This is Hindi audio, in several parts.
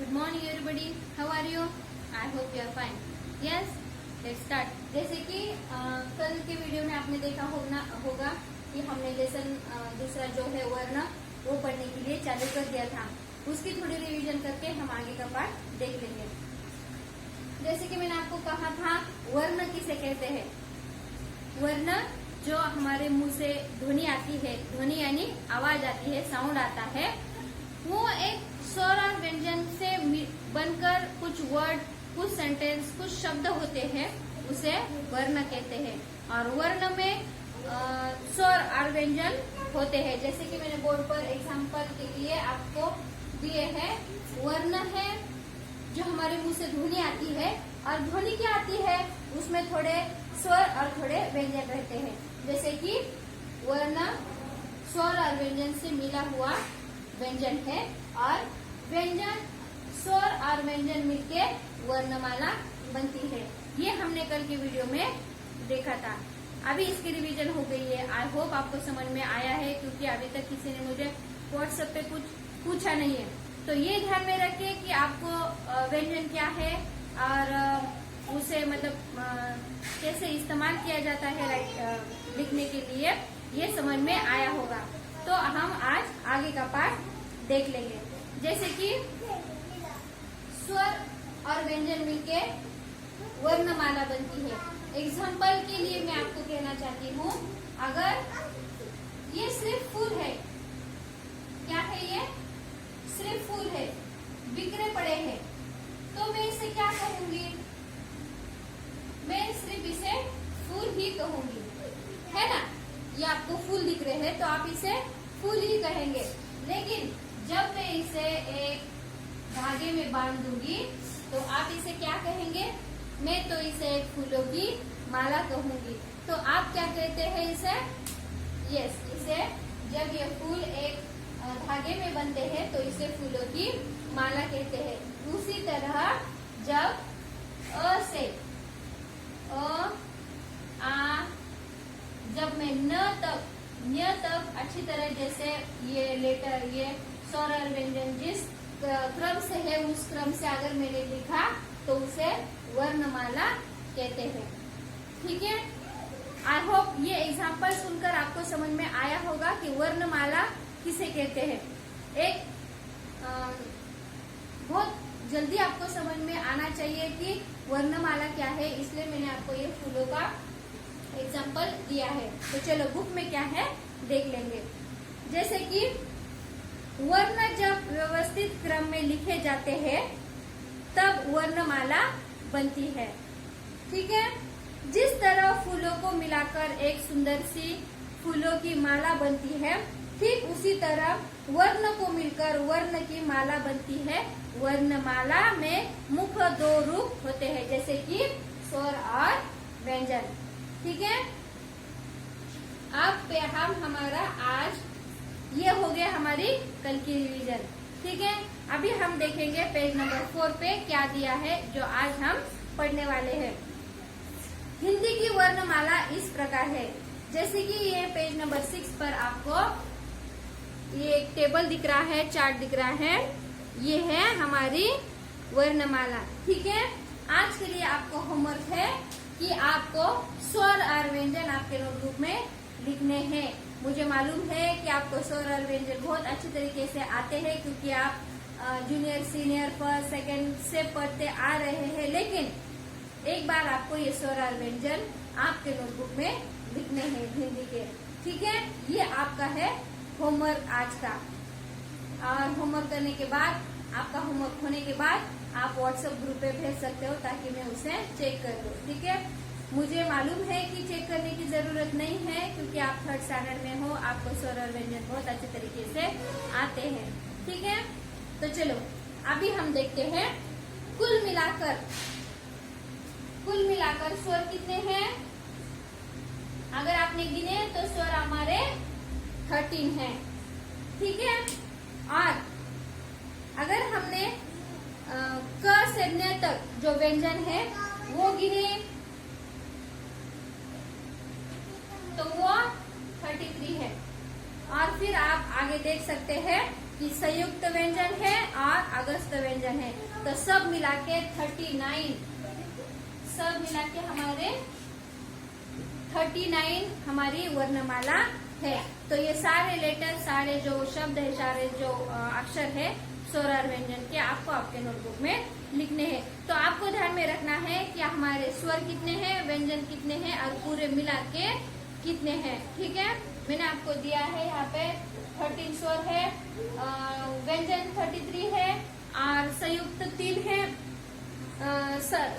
Good morning everybody. How are you? I hope you are fine. Yes, let's start. जैसे कि कल के वीडियो में आपने देखा होगा कि हमने लेसन दूसरा जो है वर्ण वो पढ़ने के लिए चालू कर दिया था। उसकी थोड़ी रिवीजन करके हम आगे का पार्ट देख लेंगे। जैसे कि मैंने आपको कहा था वर्ण किसे कहते हैं। वर्ण जो हमारे मुंह से ध्वनि आती है, ध्वनि यानी आवाज आती है, साउंड आता है, वो एक स्वर और व्यंजन से बनकर कुछ वर्ड, कुछ सेंटेंस, कुछ शब्द होते हैं, उसे वर्ण कहते हैं। और वर्ण में स्वर और व्यंजन होते हैं। जैसे कि मैंने बोर्ड पर एग्जांपल के लिए आपको दिए हैं। वर्ण है जो हमारे मुंह से ध्वनि आती है, और ध्वनि क्या आती है, उसमें थोड़े स्वर और थोड़े व्यंजन रहते हैं। जैसे कि वर्ण स्वर और व्यंजन से मिला हुआ व्यंजन है, और व्यंजन स्वर और व्यंजन मिलके वर्णमाला बनती है। ये हमने कल के वीडियो में देखा था। अभी इसकी रिवीजन हो गई है। आई होप आपको समझ में आया है, क्योंकि अभी तक किसी ने मुझे व्हाट्सएप पे कुछ पूछा नहीं है। तो ये ध्यान में रखिए कि आपको व्यंजन क्या है और उसे मतलब कैसे इस्तेमाल किया जाता है लिखने के लिए, ये समझ में आया होगा। तो हम आज आगे का पार्ट देख लेंगे। जैसे कि स्वर और व्यंजन मिलके वर्णमाला बनती है। एग्जाम्पल के लिए मैं आपको कहना चाहती हूँ, अगर ये सिर्फ फूल है, क्या है ये, सिर्फ फूल है, बिखरे पड़े हैं, तो मैं इसे क्या कहूंगी, मैं सिर्फ इसे फूल ही कहूंगी, है ना। ये आपको फूल दिख रहे हैं तो आप इसे फूल ही कहेंगे। लेकिन जब मैं इसे एक धागे में बांध दूंगी तो आप इसे क्या कहेंगे, मैं तो इसे एक फूलों की माला कहूंगी। तो आप क्या कहते हैं इसे, यस, इसे जब ये फूल एक धागे में बनते हैं तो इसे फूलों की माला कहते हैं। उसी तरह जब अ से आ, जब मैं न्य तक अच्छी तरह, जैसे ये लेटर, ये स्वर और व्यंजन जिस क्रम से है उस क्रम से अगर मैंने लिखा तो उसे वर्णमाला कहते हैं। ठीक है, आई होप ये एग्जाम्पल सुनकर आपको समझ में आया होगा कि वर्णमाला किसे कहते हैं। एक बहुत जल्दी आपको समझ में आना चाहिए कि वर्णमाला क्या है, इसलिए मैंने आपको ये फूलों का एग्जाम्पल दिया है। तो चलो बुक में क्या है देख लेंगे। जैसे कि वर्ण जब व्यवस्थित क्रम में लिखे जाते हैं तब वर्णमाला बनती है। ठीक है, जिस तरह फूलों को मिलाकर एक सुंदर सी फूलों की माला बनती है, ठीक उसी तरह वर्ण को मिलकर वर्ण की माला बनती है। वर्णमाला में मुख्य दो रूप होते हैं, जैसे कि स्वर और व्यंजन। ठीक है, अब पे हम हमारा आज ये हो गया हमारी कल की रिवीजन। ठीक है, अभी हम देखेंगे पेज नंबर 4 पे क्या दिया है जो आज हम पढ़ने वाले हैं। हिंदी की वर्णमाला इस प्रकार है। जैसे कि ये पेज नंबर 6 पर आपको ये एक टेबल दिख रहा है, चार्ट दिख रहा है, ये है हमारी वर्णमाला। ठीक है, आज के लिए आपको होमवर्क है कि आपको स्वर और व्यंजन आपके नोटबुक में लिखने हैं। मुझे मालूम है कि आपको स्वर और व्यंजन बहुत अच्छी तरीके से आते हैं, क्योंकि आप जूनियर, सीनियर, फर्स्ट, सेकंड से पढ़ते आ रहे हैं। लेकिन एक बार आपको ये स्वर और व्यंजन आपके नोटबुक में लिखने हैं हिंदी के। ठीक है, ये आपका है होमवर्क आज का। और होमवर्क करने के बाद, आपका होमवर्क होने के बाद आप व्हाट्सएप ग्रुप पे भेज सकते हो, ताकि मैं उसे चेक कर लूँ। ठीक है, मुझे मालूम है कि चेक करने की जरूरत नहीं है, क्योंकि आप 3rd स्टैंडर्ड में हो, आपको स्वर और व्यंजन बहुत अच्छे तरीके से आते हैं। ठीक है, तो चलो अभी हम देखते हैं कुल मिलाकर स्वर कितने हैं। अगर आपने गिने तो स्वर हमारे 13 हैं। ठीक है, और अगर हमने क से न तक जो व्यंजन है वो गिने तो वो 33 है। और फिर आप आगे देख सकते हैं कि संयुक्त व्यंजन है और अगस्त व्यंजन है। तो सब मिला के 39, सब मिला के हमारे 39 हमारी वर्णमाला है। तो ये सारे लेटर, सारे जो शब्द है, सारे जो अक्षर है स्वर और व्यंजन के आपको आपके नोटबुक में लिखने हैं। तो आपको ध्यान में रखना है कि हमारे स्वर कितने हैं, व्यंजन कितने हैं और पूरे मिला के कितने हैं। ठीक है, मैंने आपको दिया है यहाँ पे 13 स्वर है, व्यंजन 33 है और संयुक्त 3 है,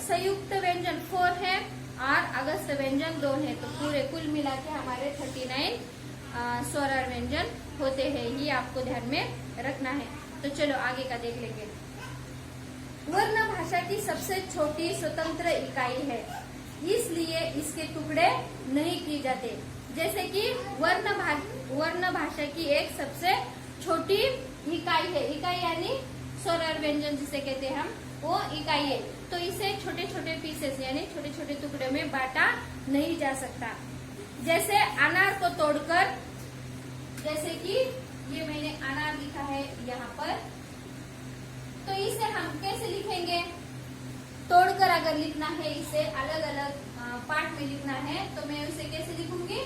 संयुक्त व्यंजन 4 है और अगस्त व्यंजन 2 है। तो पूरे कुल मिला के हमारे 39 स्वर और व्यंजन होते हैं। ये आपको ध्यान में रखना है। तो चलो आगे का देख लेंगे। वर्ण भाषा की सबसे छोटी स्वतंत्र इकाई है, इसलिए इसके टुकड़े नहीं किए जाते। जैसे कि वर्ण भाषा की एक सबसे छोटी इकाई है, इकाई यानी स्वर और व्यंजन जिसे कहते हैं हम, वो इकाई है। तो इसे छोटे छोटे पीसेस यानी छोटे छोटे टुकड़े में बांटा नहीं जा सकता। जैसे अनार को तोड़कर, जैसे कि ये मैंने अनार लिखा है यहाँ पर, तो इसे हम कैसे लिखेंगे? तोड़कर अगर लिखना है, इसे अलग अलग पार्ट में लिखना है, तो मैं इसे कैसे लिखूंगी?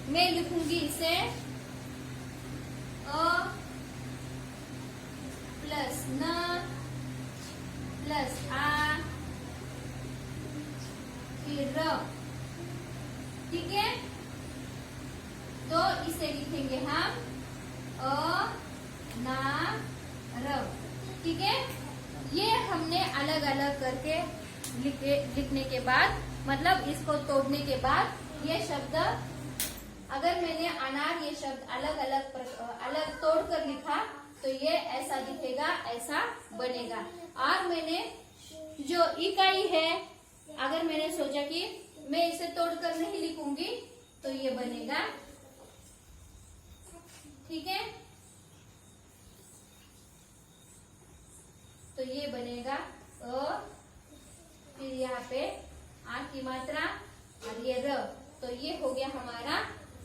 मैं लिखूंगी इसे अ प्लस न प्लस आ फिर र। ठीक है, तो इसे लिखेंगे हम अ ना र। ठीक है, ये हमने अलग अलग करके लिखने के बाद, मतलब इसको तोड़ने के बाद ये शब्द, अगर मैंने अनार ये शब्द अलग अलग तोड़कर लिखा तो ये ऐसा दिखेगा, ऐसा बनेगा। और मैंने जो इकाई है, अगर मैंने सोचा कि मैं इसे तोड़कर नहीं लिखूंगी तो ये बनेगा। ठीक है, तो ये बनेगा अ, फिर यहाँ पे आ की मात्रा और ये र। तो ये हो गया हमारा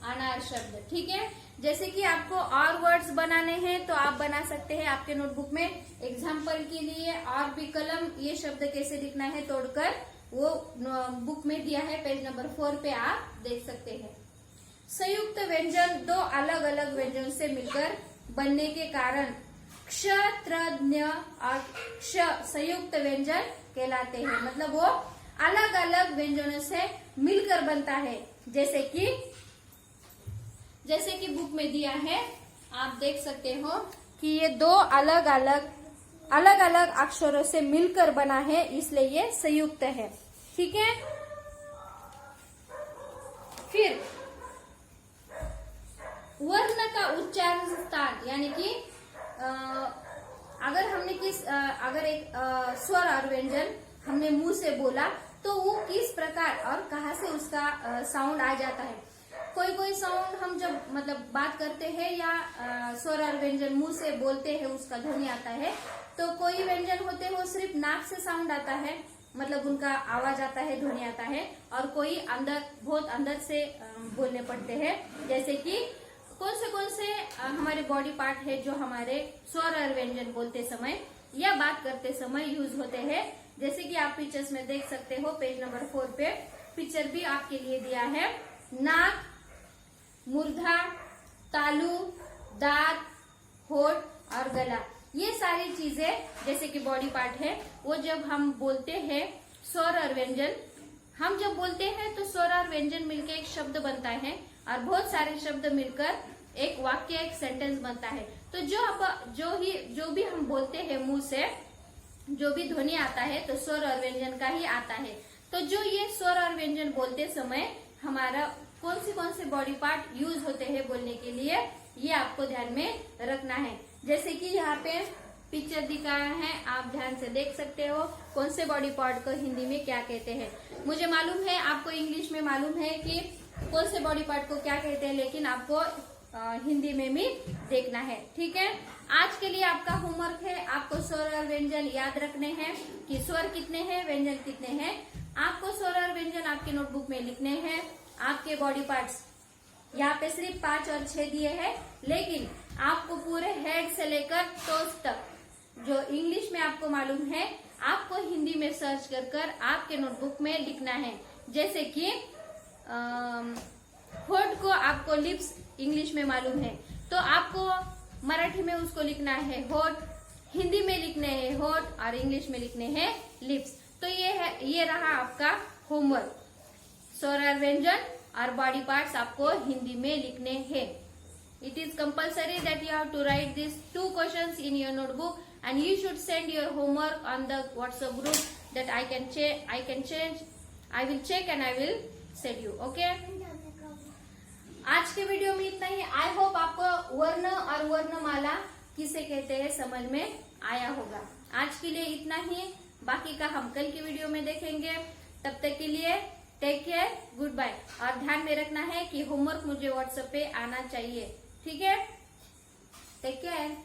अनार शब्द। ठीक है, जैसे कि आपको और वर्ड्स बनाने हैं तो आप बना सकते हैं आपके नोटबुक में। एग्जाम्पल के लिए और भी कलम, ये शब्द कैसे लिखना है तोड़कर, वो बुक में दिया है, पेज नंबर 4 पे आप देख सकते हैं। संयुक्त व्यंजन दो अलग अलग व्यंजन से मिलकर बनने के कारण क्ष, त्रज्ञ और क्ष संयुक्त व्यंजन कहलाते हैं। मतलब वो अलग अलग व्यंजनों से मिलकर बनता है। जैसे कि बुक में दिया है, आप देख सकते हो कि ये दो अलग अलग अक्षरों से मिलकर बना है, इसलिए ये संयुक्त है। ठीक है, फिर वर्ण का उच्चारण स्थान, यानी कि अगर एक स्वर और व्यंजन हमने मुंह से बोला तो वो किस प्रकार और कहाँ से उसका साउंड आ जाता है। कोई साउंड हम जब मतलब बात करते हैं या स्वर और व्यंजन मुंह से बोलते हैं, उसका ध्वनि आता है। तो कोई व्यंजन होते हैं वो सिर्फ नाक से साउंड आता है, मतलब उनका आवाज आता है, ध्वनि आता है, और कोई बहुत अंदर से बोलने पड़ते हैं। जैसे कि कौन से हमारे बॉडी पार्ट है जो हमारे स्वर और व्यंजन बोलते समय या बात करते समय यूज होते हैं। जैसे कि आप पिक्चर्स में देख सकते हो, पेज नंबर 4 पे पिक्चर भी आपके लिए दिया है। नाक, मुर्धा, तालू, दांत, होठ और गला, ये सारी चीजें जैसे कि बॉडी पार्ट है, वो जब हम बोलते हैं स्वर और व्यंजन, हम जब बोलते हैं तो स्वर और व्यंजन मिलकर एक शब्द बनता है और बहुत सारे शब्द मिलकर एक वाक्य, एक सेंटेंस बनता है। तो जो भी हम बोलते हैं मुंह से, जो भी ध्वनि आता है तो स्वर और व्यंजन का ही आता है। तो जो ये स्वर और व्यंजन बोलते समय हमारा कौन से बॉडी पार्ट यूज होते हैं बोलने के लिए, ये आपको ध्यान में रखना है। जैसे कि यहाँ पे पिक्चर दिखाया है, आप ध्यान से देख सकते हो कौन से बॉडी पार्ट को हिंदी में क्या कहते हैं। मुझे मालूम है आपको इंग्लिश में मालूम है कि कौन से बॉडी पार्ट को क्या कहते हैं, लेकिन आपको हिंदी में भी देखना है। ठीक है, आज के लिए आपका होमवर्क है, आपको स्वर और व्यंजन याद रखने हैं कि स्वर कितने हैं, व्यंजन कितने हैं। आपको स्वर और व्यंजन आपके नोटबुक में लिखने हैं। आपके बॉडी पार्ट्स यहाँ पे सिर्फ 5 और 6 दिए हैं, लेकिन आपको पूरे हेड से लेकर टोस तक जो इंग्लिश में आपको मालूम है आपको हिंदी में सर्च कर आपके नोटबुक में लिखना है। जैसे कि होठ को आपको लिप्स इंग्लिश में मालूम है तो आपको मराठी में उसको लिखना है होठ, हिंदी में लिखने हैं होठ और इंग्लिश में लिखने हैं लिप्स। तो ये रहा आपका होमवर्क। स्वर व्यंजन और बॉडी पार्ट्स आपको हिंदी में लिखने हैं। It is compulsory that you have to write these 2 questions in your notebook and you should send your homework on the WhatsApp group that I will check and I will send you. Okay? आज के वीडियो में इतना ही। आई होप आपको वर्ण और वर्णमाला किसे कहते हैं समझ में आया होगा। आज के लिए इतना ही, बाकी का हम कल की वीडियो में देखेंगे। तब तक के लिए टेक केयर, गुड बाय। और ध्यान में रखना है कि होमवर्क मुझे व्हाट्सएप पे आना चाहिए, ठीक है? Take care.